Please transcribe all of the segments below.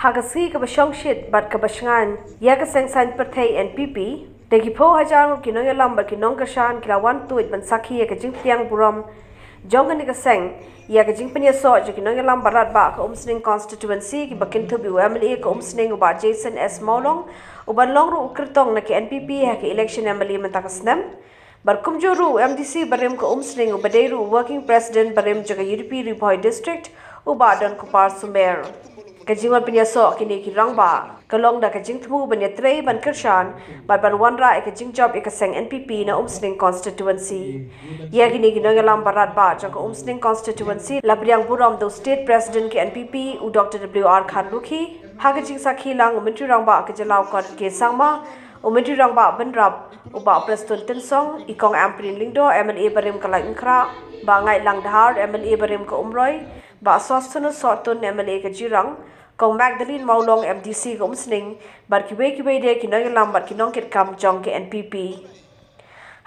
Hagasi ka basyong shit bat ka basyangan ya ka Seng Npp NPP dagi po hajar kinong yalam bat kinong kashan kilawan tuit ban sakhi ya ka jing Pyniasoh jongan ni ka Seng ya ka jing Pyniasoh je kinong yalam barat ba ka Umsning constituency ki bakin thubi MLA ka Umsning uba Jason S Maulong uban long ru ukirtong na ki NPP ha ki election MLA mentakasnam Barkumjuru Mdc Barim ka Umsning ubadeiru working president Barim jaga UDP Ripoy district ubadon kupar sumer Kajingwan Pyniasoh kini kirang ba kalong da kajing temu banyatrei ban kershan ban wanra kajing job Seng Npp na Umsning constituency ya kini ginagalam barat ba jaka Umsning constituency labriang buram do state president ke NPP u Dr WR Khan Lukhi hagajing sakhi lang menteri rang ba kajalau kot ke sangma menteri rang ba benrap uba prestun tensong ikong amprin lingdo MLA Barim kalai inkra ba ngai lang dahar MLA Barim ka umroi ba swastun sotun MLA ka jirang kong Magdalene Maulong MDC ka Umsning bar kiwe de kinong lambat kinong kitkam jong ke NPP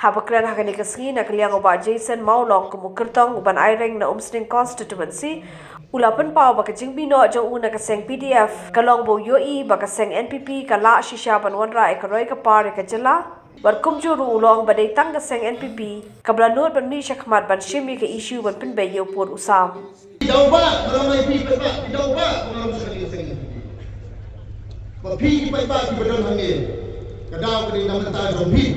habakran hakani kasngi na kaliang uba Jason Maulong kumukirtong uban aireng na Umsning constituency ulapan pau baka jingbino jong una ka Seng PDF kalong bo yoi baka Seng NPP kala shisha ban wanra ekaroi ka par ka jala Barkumjuru ulong badai tang ka Seng NPP kablanur ban mi shakmat ban shimi ka issue ban pinbay pur usam Jauh ba orang mai pi pa jauh ba orang sekali Seng Npp. Ba pi pa di badan hangin. Kadang kini nama ta zombie.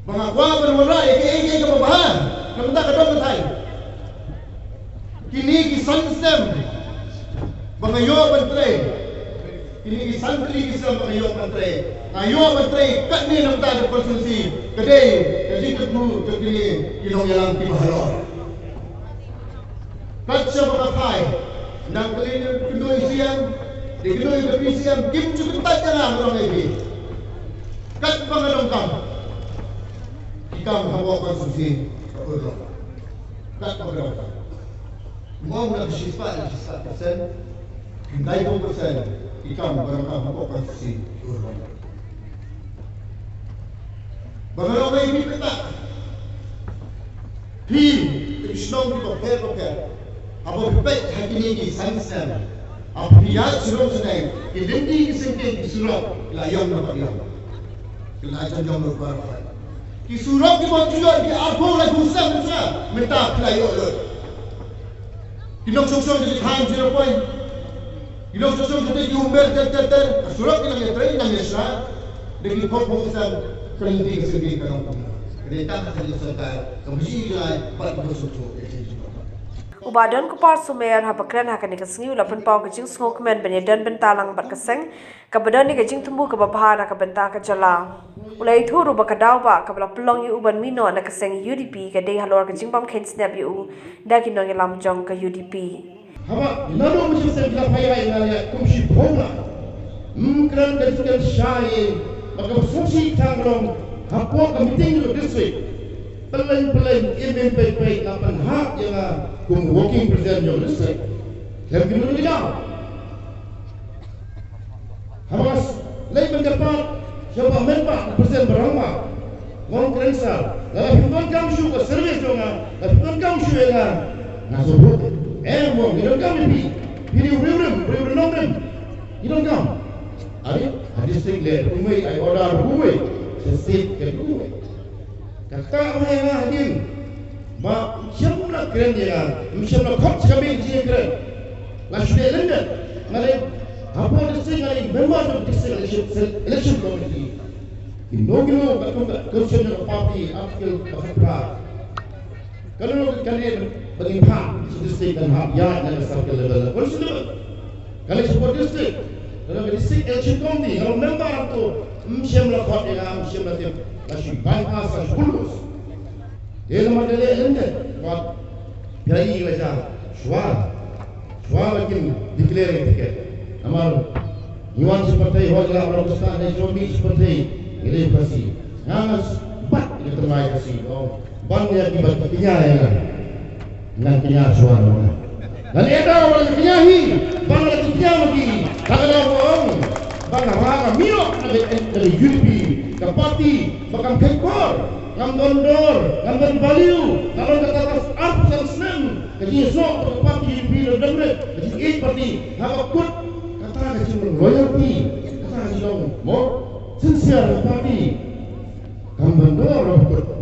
Mengakwa berwara ke ke bahan. Nama ta kadang tai. Kini ki sansem. Bangayo bantre. Kini ki santri ki sam bangayo bantre. Ayo bantre kat ni nama ta konsumsi. Kedai jadi ketemu kini ilong yalang ti bahalor. Kaca berakai, nak beli kedua siang, di kedua siang, kim cukup tak jalan orang ini. Kat pengadong kam, kita menghawak konsumsi orang. Kat pengadong kam, mau nak sifat persen, kindai persen, kita menghawak konsumsi orang. Pengadong ini kita, hi, Iehnoh Kam Apa baik hakini di sansan. Apa dia suruh senai. Kedendi kisengke disuruh layang nak dia. Kelajan jam berapa. Disuruh di bawah juga di arbo lagi usang usang. Minta kelayo lor. Kinong sosok jadi time 0 point. Kinong sosok jadi umber ter. Suruh kita yang terakhir yang esra. Dengan fokusan kelenting sendiri kalau kamu. Kereta kasih serta kemisi jalan pada sosok. Ubadon kupar sumer habakran hakani kasngi ulapan pau kajing sngokmen benyedan bentalang bat kaseng kabadan ni kajing tumbu kababahana kabenta ka jala ulai thuru bakadaw ba kabla pelong yu uban mino na kaseng UDP kadai halor kajing pam khen snap yu daki nong lam jong ka UDP haba nalo musim sebla payai ngaya kumshi phona kran kajing shai maka susi tangrong hapo kamiting lo district Pelain MMPP lapan hak yang working president yang district. Yang kita tidak. Hamas lain mendapat siapa mempak presiden berangma. Wong kerensal. Lalu Iehnoh Kam syukur servis jonga. Lalu Iehnoh Kam syukur yang nasubut. Wong Iehnoh Kam ini. Ini beri nomor. Iehnoh Kam. Ada district le. Rumai ay order rumai. Sesat ke rumai. Kata orang yang Hadien, mak siapa nak keren dia, siapa nak kau sekali dia keren. Lalu dia London, malah apa district malah member of district election committee. Iehnoh Kam kerja parti akil berapa. Kalau kalian bagi hak district dan hak ya dan sampai level. Kalau support district, kalau district election committee, kalau member tu siapa nak kau dia, siapa nak dia. Masih banyak asas bulus. Dia nama dia London. Buat biayi wajah. Suara makin declare tiket. Amal Iwan seperti wajah orang besar dan zombie seperti ini kasih. Ngas bat ini terbaik kasih. Oh, banyak akibat penyahian. Nantinya suara. Dan ada orang penyahi. Banyak akibatnya lagi. Tak ada orang. Banyak minok dari UDP. Kapati, bakam kekor, ngam dondor, ngam baliu, kalau kata atas arp sang senang, kaji esok kapati UDP lo demret, kaji parti, haba kut kata cuma loyalty, kata cuma more sincere party. Kambandor.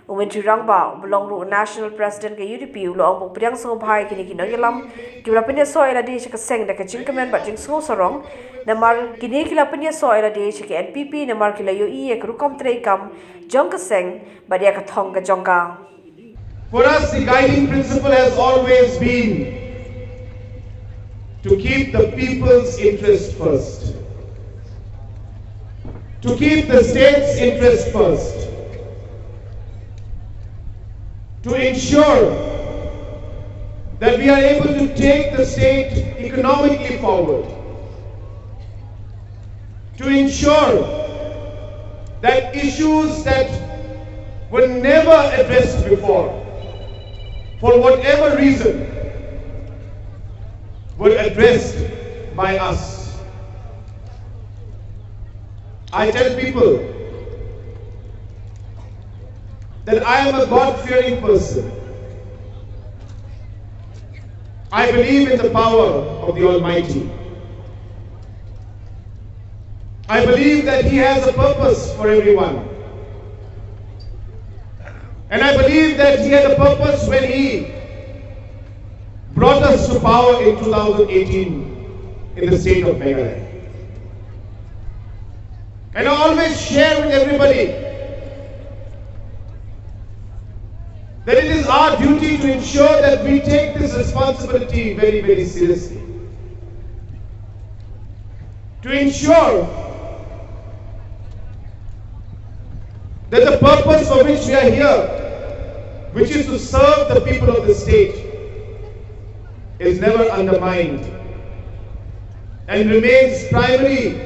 Umentri rangba belong ru national president ke UDP ulo ang Pyniasoh bhai kini kinong yalam kibla Pyniasoh ela di chika seng da ka jingkamen ba jing so sorong namar kini kila Pyniasoh ela di chika NPP namar kila yo ek rukom trei kam jong ka seng ba dia ka thong ka jongka. For us, the guiding principle has always been to keep the people's interest first, to keep the state's interest first, to ensure that we are able to take the state economically forward, to ensure that issues that were never addressed before, for whatever reason, were addressed by us. I tell people that I am a God-fearing person. I believe in the power of the Almighty. I believe that He has a purpose for everyone. And I believe that He had a purpose when He brought us to power in 2018 in the state of Meghalaya. And I always share with everybody that it is our duty to ensure that we take this responsibility very, very seriously. To ensure that the purpose for which we are here, which is to serve the people of the state, is never undermined and remains primary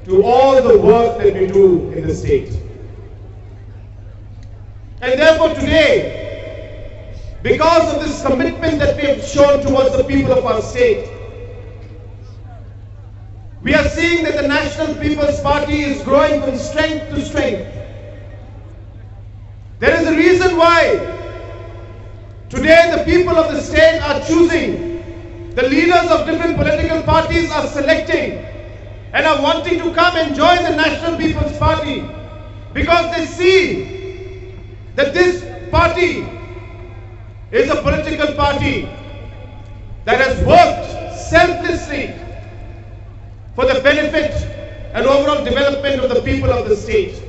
to all the work that we do in the state. And therefore today, because of this commitment that we have shown towards the people of our state, we are seeing that the National People's Party is growing from strength to strength. There is a reason why today the people of the state are choosing, the leaders of different political parties are selecting and are wanting to come and join the National People's Party, because they see that this party is a political party that has worked selflessly for the benefit and overall development of the people of the state.